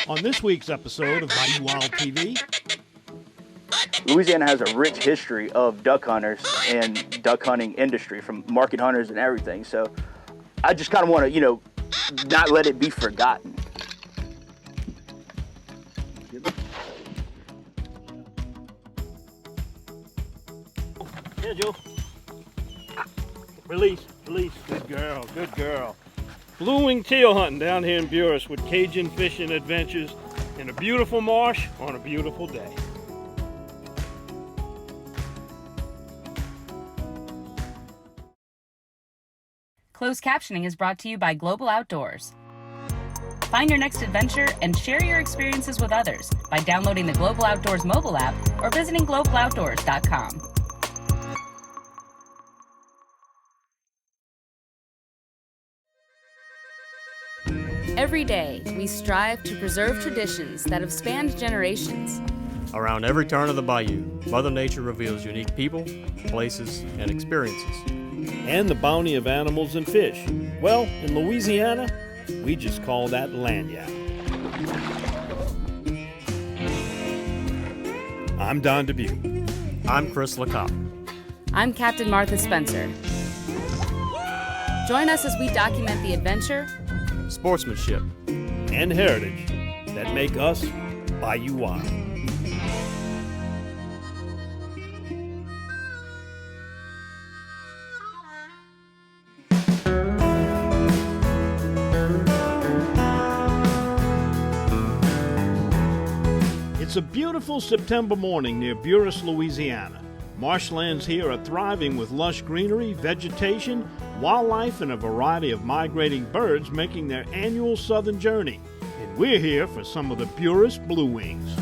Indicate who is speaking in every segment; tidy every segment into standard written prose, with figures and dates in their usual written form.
Speaker 1: On this week's episode of Bayou Wild TV,
Speaker 2: Louisiana has a rich history of duck hunters and duck hunting industry, from market hunters and everything. So I just kind of want to, not let it be forgotten.
Speaker 1: here, Joe. Release. Good girl. Blue-wing teal hunting down here in Buras with Cajun fishing adventures in a beautiful marsh on a beautiful day.
Speaker 3: Closed captioning is brought to you by Global Outdoors. Find your next adventure and share your experiences with others by downloading the Global Outdoors mobile app or visiting globaloutdoors.com. Every day, we strive to preserve traditions that have spanned generations.
Speaker 4: Around every turn of the bayou, Mother Nature reveals unique people, places, and experiences.
Speaker 1: And the bounty of animals and fish. Well, in Louisiana, we just call that lagniappe. I'm Don Dubuque.
Speaker 4: I'm Chris LeCoq.
Speaker 3: I'm Captain Martha Spencer. Join us as we document the adventure,
Speaker 4: Sportsmanship,
Speaker 1: and heritage that make us Bayou Wild. It's a beautiful September morning near Buras, Louisiana. Marshlands here are thriving with lush greenery, vegetation, wildlife, and a variety of migrating birds making their annual southern journey. And we're here for some of the Buras bluewings.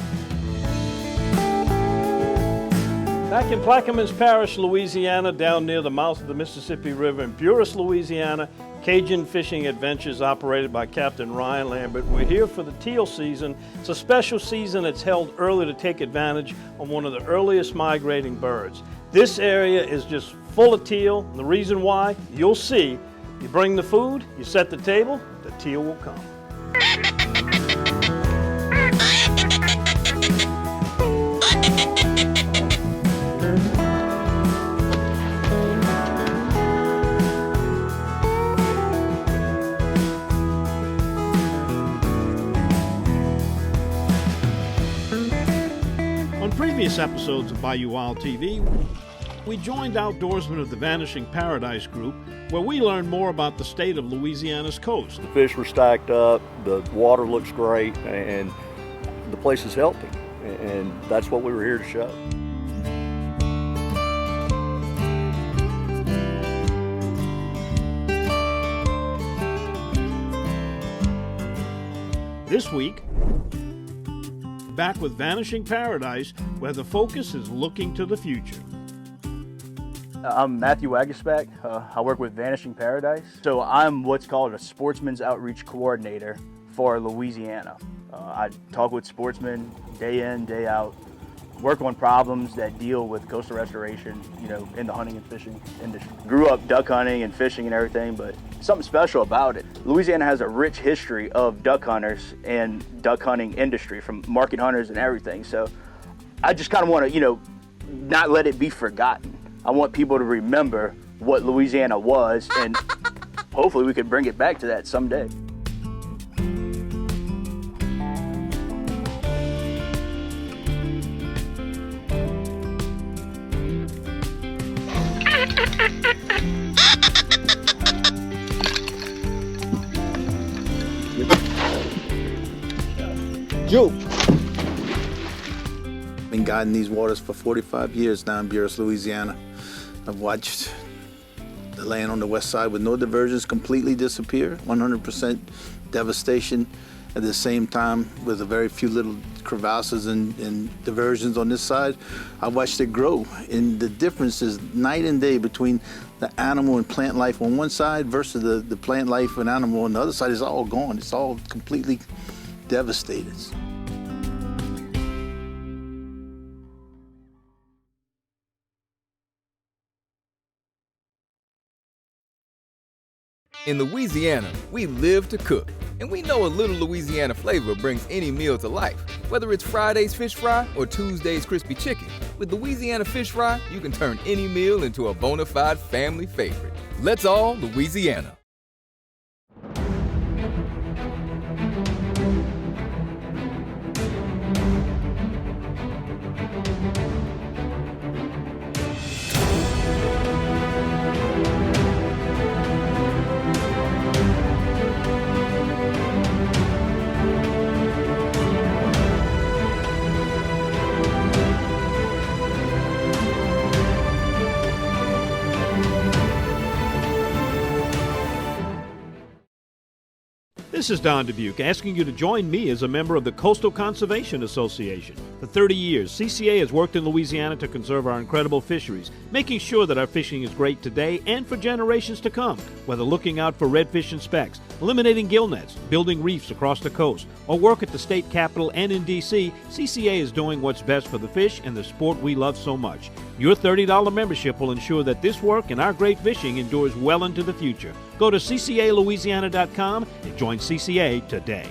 Speaker 1: Back in Plaquemines Parish, Louisiana, down near the mouth of the Mississippi River in Buras, Louisiana, Cajun fishing adventures operated by Captain Ryan Lambert. We're here for the teal season. It's a special season that's held early to take advantage of one of the earliest migrating birds. This area is just full of teal. And the reason why, you'll see. You bring the food, you set the table, the teal will come. On previous episodes of Bayou Wild TV, we joined outdoorsmen of the Vanishing Paradise group, where we learned more about the state of Louisiana's coast.
Speaker 5: The fish were stacked up, the water looks great, and the place is healthy. And that's what we were here to show.
Speaker 1: This week, back with Vanishing Paradise, where the focus is looking to the future.
Speaker 2: I'm Matthew Wagasback. I work with Vanishing Paradise. So I'm what's called a sportsman's outreach coordinator for Louisiana. I talk with sportsmen day in, day out, work on problems that deal with coastal restoration, in the hunting and fishing industry. Grew up duck hunting and fishing and everything, but something special about it. Louisiana has a rich history of duck hunters and duck hunting industry, from market hunters and everything. So I just kind of want to, not let it be forgotten. I want people to remember what Louisiana was, and hopefully we could bring it back to that someday.
Speaker 6: Joe. Been guiding these waters for 45 years now in Buras, Louisiana. I've watched the land on the west side with no diversions completely disappear, 100% devastation. At the same time, with a very few little crevasses and diversions on this side, I watched it grow. And the difference is night and day between the animal and plant life on one side versus the plant life and animal on the other side. Is all gone. It's all completely devastated.
Speaker 7: In Louisiana, we live to cook, and we know a little Louisiana flavor brings any meal to life. Whether it's Friday's fish fry or Tuesday's crispy chicken, with Louisiana fish fry, you can turn any meal into a bona fide family favorite. Let's all Louisiana.
Speaker 1: This is Don Dubuque asking you to join me as a member of the Coastal Conservation Association. For 30 years, CCA has worked in Louisiana to conserve our incredible fisheries, making sure that our fishing is great today and for generations to come. Whether looking out for redfish and specks, eliminating gill nets, building reefs across the coast, or work at the state capitol and in D.C., CCA is doing what's best for the fish and the sport we love so much. Your $30 membership will ensure that this work and our great fishing endures well into the future. Go to ccalouisiana.com and join CCA today.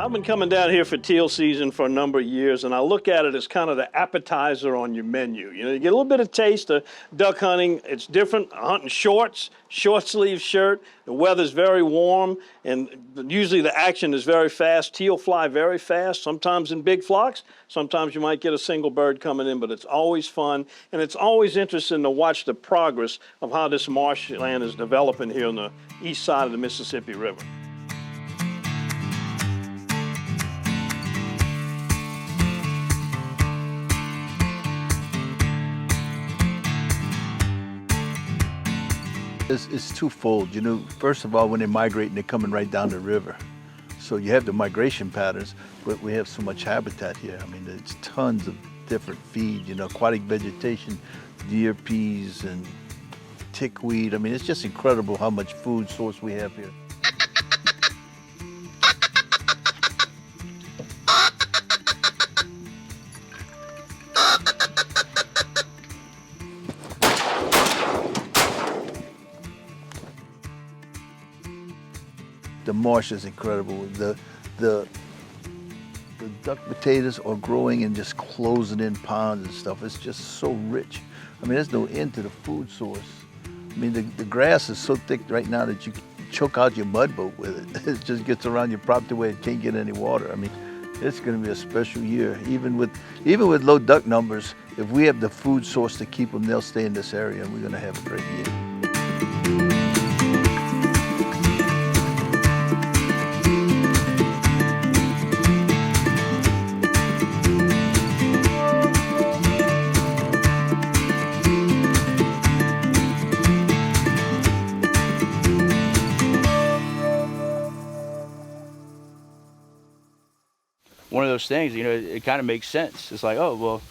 Speaker 1: I've been coming down here for teal season for a number of years, and I look at it as kind of the appetizer on your menu. You know, you get a little bit of taste of duck hunting. It's different. Hunting shorts, short sleeve shirt. The weather's very warm, and usually the action is very fast. Teal fly very fast, sometimes in big flocks. Sometimes you might get a single bird coming in, but it's always fun, and it's always interesting to watch the progress of how this marshland is developing here on the east side of the Mississippi River.
Speaker 6: It's twofold. You know, first of all, when they're migrating, they're coming right down the river. So you have the migration patterns, but we have so much habitat here. I mean, there's tons of different feed, you know, aquatic vegetation, deer peas and tickweed. I mean, it's just incredible how much food source we have here. The marsh is incredible. The duck potatoes are growing and just closing in ponds and stuff. It's just so rich. I mean, there's no end to the food source. I mean, the grass is so thick right now that you can choke out your mud boat with it. It just gets around your property where it can't get any water. I mean, it's going to be a special year. Even with low duck numbers, if we have the food source to keep them, they'll stay in this area, and we're going to have a great year.
Speaker 2: One of those things, you know, it kind of makes sense. It's like, oh, well,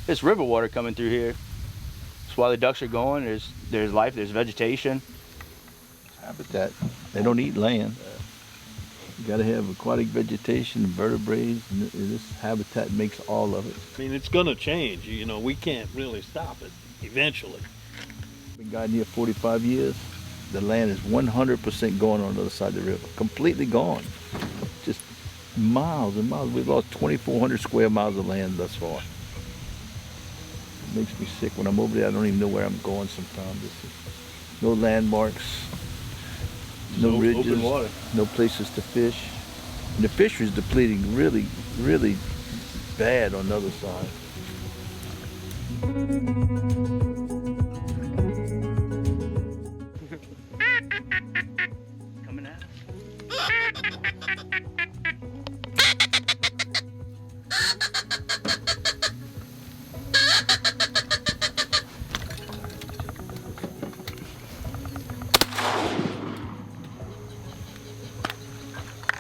Speaker 2: it's river water coming through here. That's why the ducks are going. There's life, there's vegetation.
Speaker 6: Habitat. They don't eat land. You got to have aquatic vegetation, vertebrates, and this habitat makes all of it.
Speaker 1: I mean, it's going to change. You know, we can't really stop it eventually.
Speaker 6: Been guiding here 45 years. The land is 100% gone on the other side of the river. Completely gone. Just miles and miles. We've lost 2,400 square miles of land thus far. It makes me sick. When I'm over there, I don't even know where I'm going sometimes. No landmarks, no ridges,
Speaker 1: open water.
Speaker 6: No places to fish. And the fishery is depleting really, really bad on the other side.
Speaker 2: Coming at us.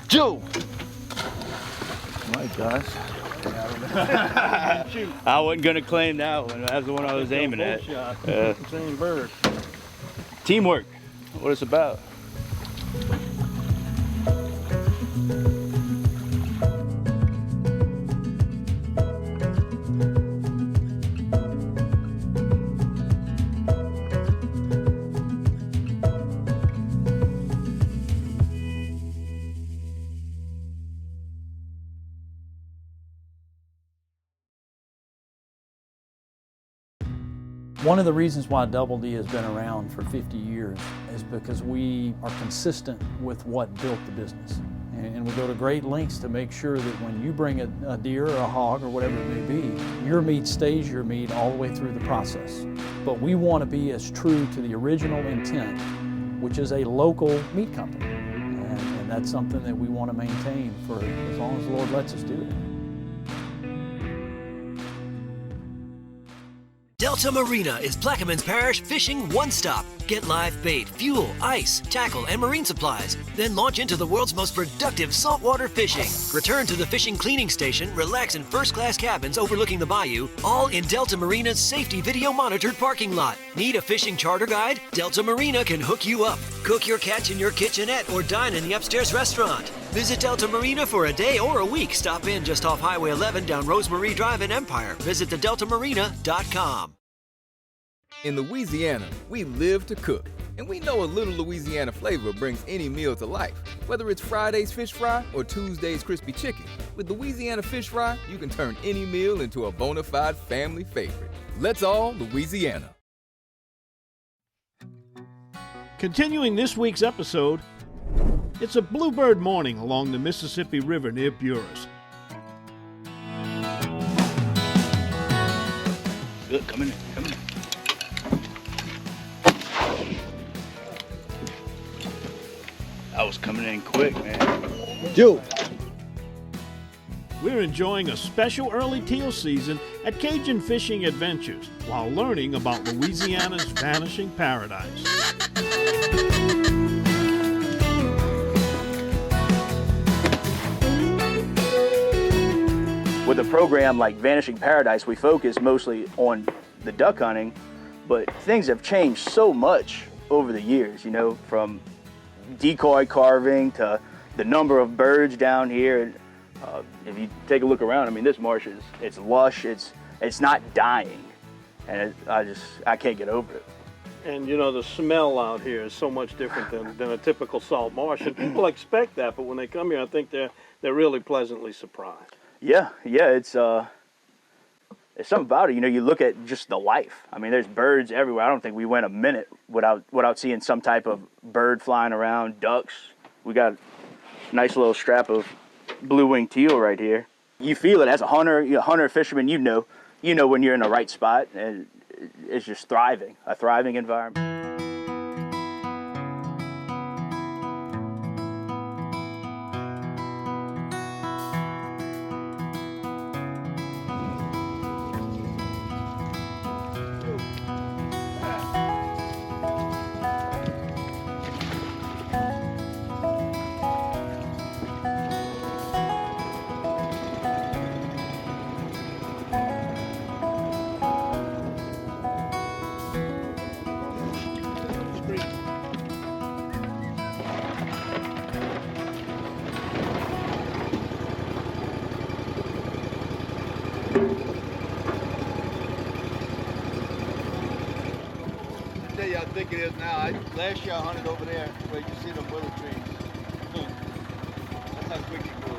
Speaker 2: Joe!
Speaker 6: My gosh.
Speaker 2: I wasn't gonna claim that one. That's the one I was aiming at.
Speaker 1: Same bird.
Speaker 2: Teamwork, what it's about.
Speaker 8: One of the reasons why Double D has been around for 50 years is because we are consistent with what built the business. And we go to great lengths to make sure that when you bring a deer or a hog or whatever it may be, your meat stays your meat all the way through the process. But we want to be as true to the original intent, which is a local meat company. And that's something that we want to maintain for as long as the Lord lets us do it.
Speaker 9: Delta Marina is Plaquemines Parish fishing one-stop. Get live bait, fuel, ice, tackle, and marine supplies. Then launch into the world's most productive saltwater fishing. Return to the fishing cleaning station, relax in first-class cabins overlooking the bayou, all in Delta Marina's safety video-monitored parking lot. Need a fishing charter guide? Delta Marina can hook you up. Cook your catch in your kitchenette or dine in the upstairs restaurant. Visit Delta Marina for a day or a week. Stop in just off Highway 11 down Rosemarie Drive in Empire. Visit thedeltamarina.com.
Speaker 7: In Louisiana, we live to cook, and we know a little Louisiana flavor brings any meal to life. Whether it's Friday's fish fry or Tuesday's crispy chicken, with Louisiana fish fry, you can turn any meal into a bona fide family favorite. Let's all Louisiana.
Speaker 1: Continuing this week's episode, it's a bluebird morning along the Mississippi River near Buras.
Speaker 2: Good, come in, come in. I was coming in quick, man.
Speaker 6: Joe!
Speaker 1: We're enjoying a special early teal season at Cajun Fishing Adventures while learning about Louisiana's vanishing paradise.
Speaker 2: With a program like Vanishing Paradise, we focus mostly on the duck hunting, but things have changed so much over the years, you know, from decoy carving to the number of birds down here. If you take a look around, I mean, this marsh it's lush, it's not dying, and I can't get over it.
Speaker 1: And you know, the smell out here is so much different than a typical salt marsh, and people expect that, but when they come here, I think they're really pleasantly surprised.
Speaker 2: Yeah, it's something about it. You know, you look at just the life. I mean, there's birds everywhere. I don't think we went a minute without seeing some type of bird flying around, ducks. We got a nice little strap of blue-winged teal right here. You feel it as a hunter, fisherman, you know when you're in the right spot, and it's just thriving, a thriving environment.
Speaker 10: thick it is now. Last year I hunted over there where you see the willow trees. That's how quick it grows.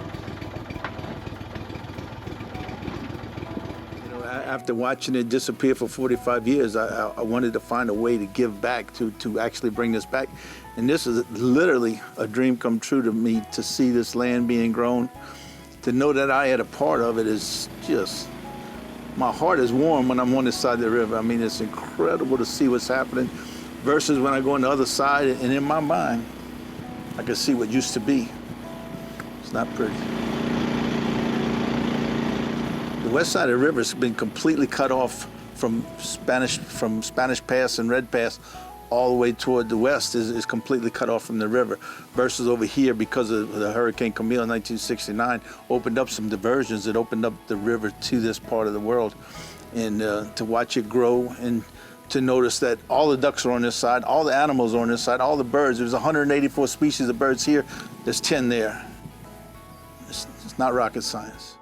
Speaker 6: You know, after watching it disappear for 45 years, I wanted to find a way to give back, to actually bring this back. And this is literally a dream come true to me, to see this land being grown. To know that I had a part of it is just, my heart is warm when I'm on this side of the river. I mean, it's incredible to see what's happening versus when I go on the other side, and in my mind, I can see what used to be. It's not pretty. The west side of the river has been completely cut off from Spanish Pass and Red Pass. All the way toward the west is completely cut off from the river, versus over here, because of the Hurricane Camille in 1969, opened up some diversions. It opened up the river to this part of the world. And to watch it grow, and to notice that all the ducks are on this side, all the animals are on this side, all the birds. There's 184 species of birds here, there's 10 there. It's not rocket science.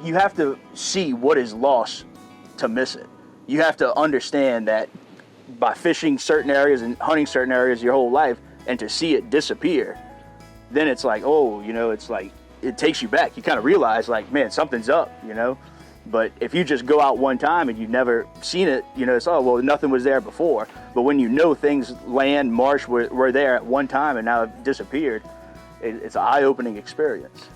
Speaker 2: You have to see what is lost to miss it. You have to understand that by fishing certain areas and hunting certain areas your whole life, and to see it disappear, then it's like, oh, you know, it's like, it takes you back. You kind of realize, like, man, something's up, you know? But if you just go out one time and you've never seen it, you know, it's, oh, well, nothing was there before. But when you know things, land, marsh were there at one time and now have disappeared, it's an eye-opening experience.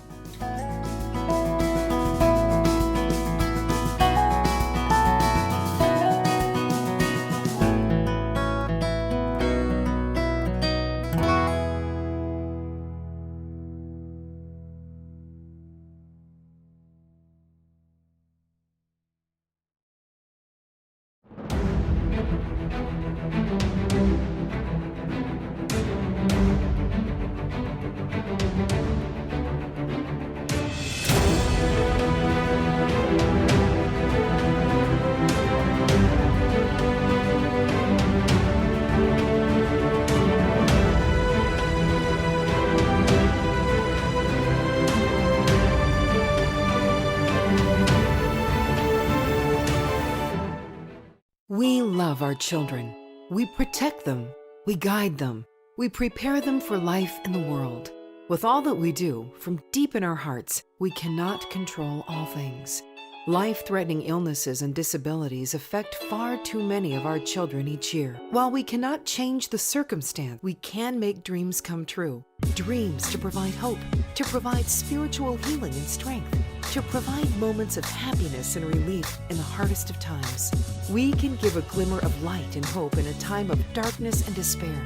Speaker 11: We love our children. We protect them. We guide them. We prepare them for life in the world. With all that we do, from deep in our hearts, we cannot control all things. Life-threatening illnesses and disabilities affect far too many of our children each year. While we cannot change the circumstance, we can make dreams come true. Dreams to provide hope, to provide spiritual healing and strength, to provide moments of happiness and relief in the hardest of times. We can give a glimmer of light and hope in a time of darkness and despair.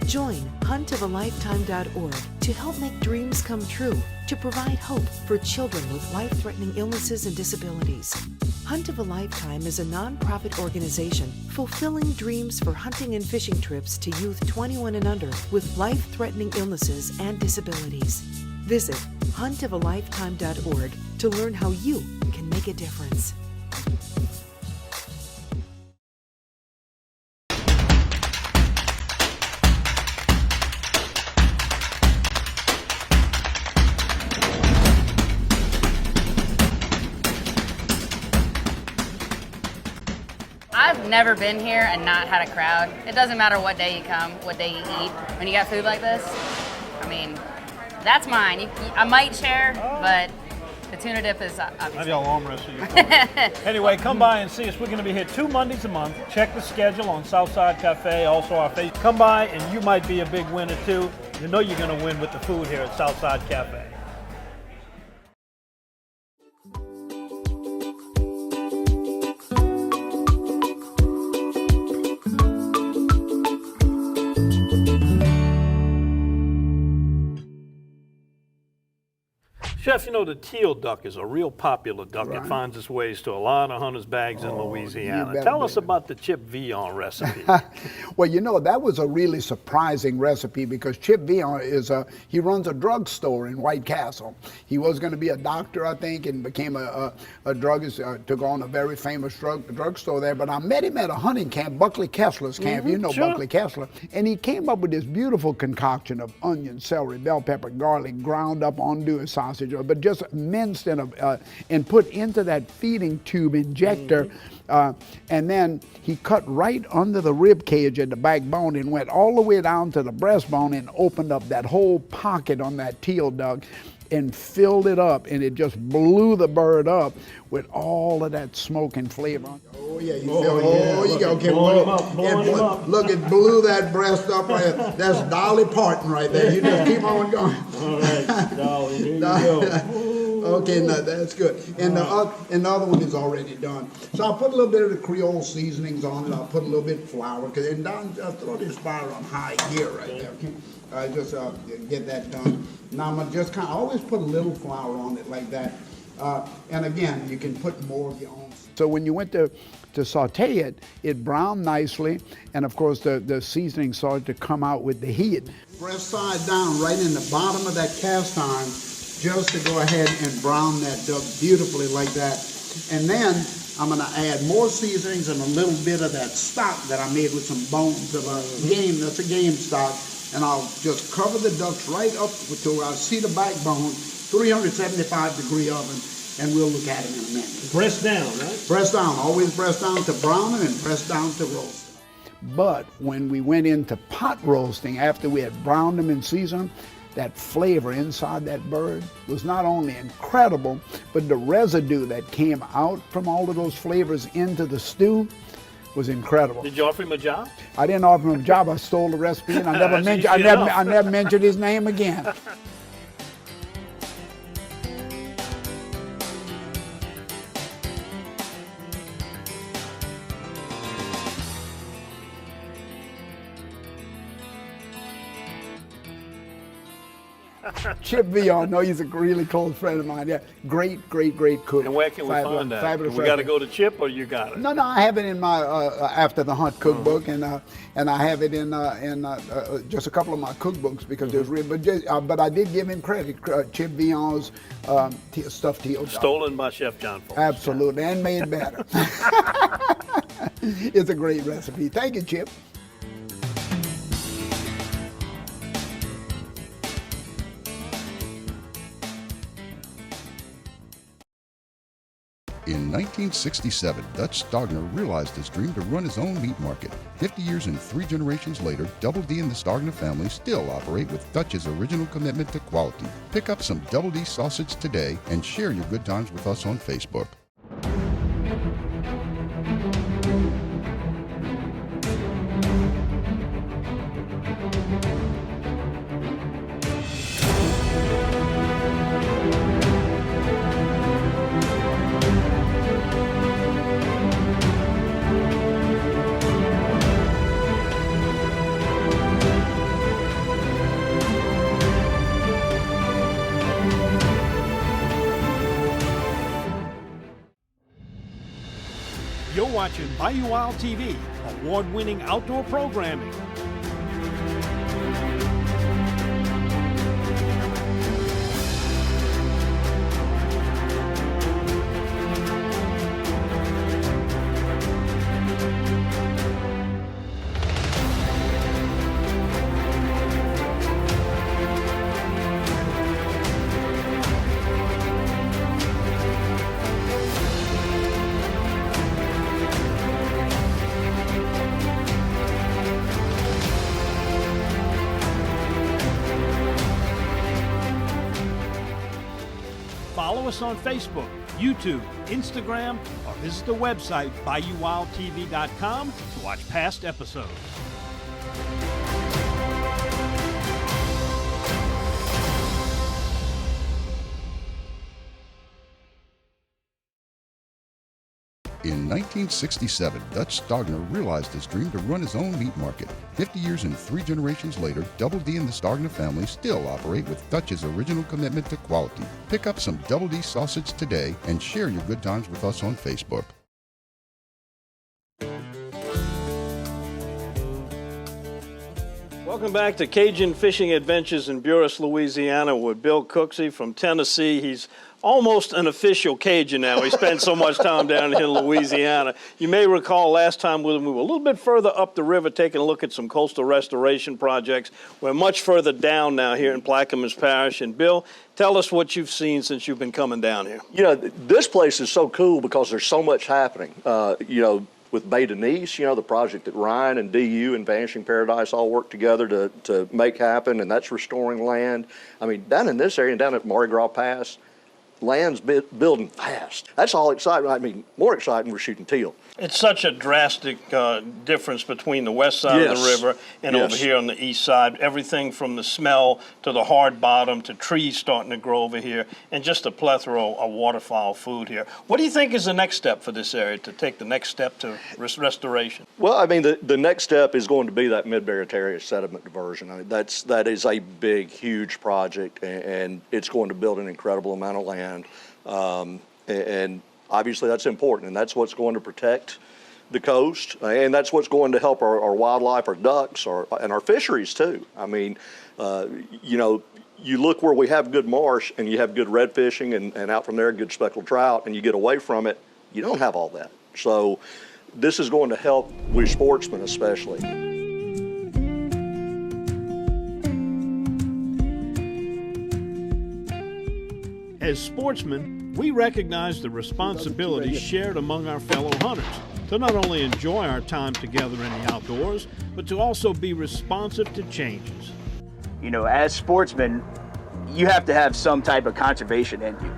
Speaker 11: Join huntofalifetime.org to help make dreams come true, to provide hope for children with life-threatening illnesses and disabilities. Hunt of a Lifetime is a non-profit organization fulfilling dreams for hunting and fishing trips to youth 21 and under with life-threatening illnesses and disabilities. Visit huntofalifetime.org to learn how you can make a difference.
Speaker 12: I've never been here and not had a crowd. It doesn't matter what day you come, what day you eat. When you got food like this, I mean, that's mine. I might share, but the tuna dip is obviously.
Speaker 1: Maybe I'll arm wrestle you. Anyway, come by and see us. We're going to be here 2 Mondays a month. Check the schedule on Southside Cafe, also our face. Come by and you might be a big winner too. You know you're going to win with the food here at Southside Cafe. Chef Chef, you know, the teal duck is a real popular duck.
Speaker 13: Right.
Speaker 1: It finds its ways to a lot of hunters' bags in Louisiana.
Speaker 13: better
Speaker 1: Tell us
Speaker 13: believe it.
Speaker 1: about the Chip Villon recipe.
Speaker 13: Well, you know, that was a really surprising recipe because Chip Villon he runs a drugstore in White Castle. He was going to be a doctor, I think, and became a druggist, took on a very famous drugstore there. But I met him at a hunting camp, Buckley Kessler's camp. You know
Speaker 1: sure.
Speaker 13: Buckley Kessler. And he came up with this beautiful concoction of onion, celery, bell pepper, garlic, ground up andouille sausage, but just minced and put into that feeding tube injector. And then he cut right under the rib cage at the backbone and went all the way down to the breastbone and opened up that whole pocket on that teal duck and filled it up, and it just blew the bird up with all of that smoke and flavor. Oh yeah, you feel? Oh, you got okay. Look, it blew that breast up right there. That's Dolly Parton right there. You just keep on going.
Speaker 1: All right, Dolly, here you go.
Speaker 13: Okay, no, that's good. And the other one is already done. So I'll put a little bit of the Creole seasonings on it. I'll put a little bit of flour, and I'll throw this fire on high here right there. Okay? Just get that done. Now I'm gonna just kind of always put a little flour on it like that. And again, you can put more of your own. So when you went to saute it, it browned nicely, and of course the seasoning started to come out with the heat. Breast side down, right in the bottom of that cast iron, just to go ahead and brown that duck beautifully like that. And then I'm gonna add more seasonings and a little bit of that stock that I made with some bones of a game, that's a game stock. And I'll just cover the ducks right up to I see the backbone, 375-degree oven, and we'll look at them in a minute.
Speaker 1: Breast down, right?
Speaker 13: Breast down, always breast down to brown them and breast down to roast them. But when we went into pot roasting, after we had browned them and seasoned them, that flavor inside that bird was not only incredible, but the residue that came out from all of those flavors into the stew was incredible.
Speaker 1: Did you offer him a job?
Speaker 13: I didn't offer him a job. I stole the recipe, and I never mentioned his name again. Chip Villon, no, he's a really close friend of mine. Yeah, great cook.
Speaker 1: And where can we find that?
Speaker 13: Fabulous.
Speaker 1: We got to go to Chip, or you got it?
Speaker 13: No, I have it in my after the hunt cookbook, and I have it in just a couple of my cookbooks because there's really. But I did give him credit. Chip Villon's stuffed teal duck.
Speaker 1: Stolen by Chef John Folse.
Speaker 13: Absolutely, and made better. It's a great recipe. Thank you, Chip.
Speaker 14: In 1967, Dutch Stogner realized his dream to run his own meat market. 50 years and 3 generations later, Double D and the Stogner family still operate with Dutch's original commitment to quality. Pick up some Double D sausage today and share your good times with us on Facebook.
Speaker 1: You're watching Bayou Wild TV, award-winning outdoor programming. Follow us on Facebook, YouTube, Instagram, or visit the website BayouWildTV.com to watch past episodes.
Speaker 14: In 1967, Dutch Stogner realized his dream to run his own meat market. 50 years and 3 generations later, Double D and the Stogner family still operate with Dutch's original commitment to quality. Pick up some Double D sausage today and share your good times with us on Facebook.
Speaker 1: Welcome back to Cajun Fishing Adventures in Buras, Louisiana with Bill Cooksey from Tennessee. He's almost an official Cajun now. He spent so much time down here in Louisiana. You may recall last time with him, we were a little bit further up the river taking a look at some coastal restoration projects. We're much further down now here in Plaquemines Parish. And Bill, tell us what you've seen since you've been coming down here.
Speaker 5: You know, this place is so cool because there's so much happening. You know, with Bay Denise, you know, the project that Ryan and DU and Vanishing Paradise all work together to make happen, and that's restoring land. I mean, down in this area, down at Mardi Gras Pass, land's building fast. That's all exciting. I mean, more exciting, we're shooting teal.
Speaker 1: It's such a drastic difference between the west side of the river and over here on the east side. Everything from the smell to the hard bottom to trees starting to grow over here, and just a plethora of waterfowl food here. What do you think is the next step for this area to take the next step to restoration?
Speaker 5: Well, I mean, the next step is going to be that Mid-Barataria sediment diversion. I mean, that is a big, huge project, and it's going to build an incredible amount of land. And obviously that's important, and that's what's going to protect the coast, and that's what's going to help our wildlife, our ducks, and our fisheries too. I mean, you know, you look where we have good marsh and you have good red fishing and out from there good speckled trout, and you get away from it, you don't have all that. So this is going to help we sportsmen especially.
Speaker 1: As sportsmen, we recognize the responsibility shared among our fellow hunters to not only enjoy our time together in the outdoors, but to also be responsive to changes.
Speaker 2: You know, as sportsmen, you have to have some type of conservation in you.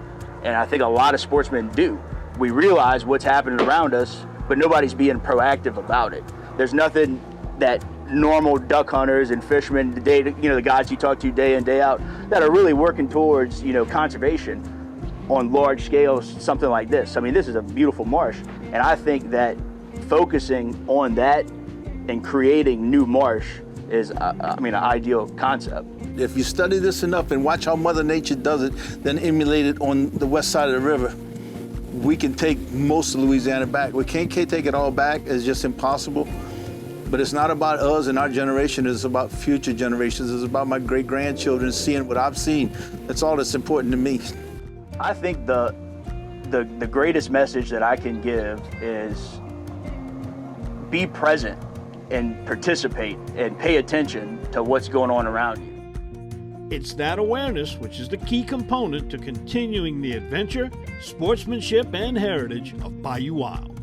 Speaker 2: And I think a lot of sportsmen do. We realize what's happening around us, but nobody's being proactive about it. There's nothing that normal duck hunters and fishermen, the guys you talk to day in, day out, that are really working towards, conservation on large scales, something like this. I mean, this is a beautiful marsh, and I think that focusing on that and creating new marsh is, an ideal concept.
Speaker 6: If you study this enough and watch how Mother Nature does it, then emulate it on the west side of the river, we can take most of Louisiana back. We can't take it all back, it's just impossible. But it's not about us and our generation, it's about future generations. It's about my great-grandchildren seeing what I've seen. That's all that's important to me.
Speaker 2: I think the greatest message that I can give is be present and participate and pay attention to what's going on around you.
Speaker 1: It's that awareness which is the key component to continuing the adventure, sportsmanship, and heritage of Bayou Wild.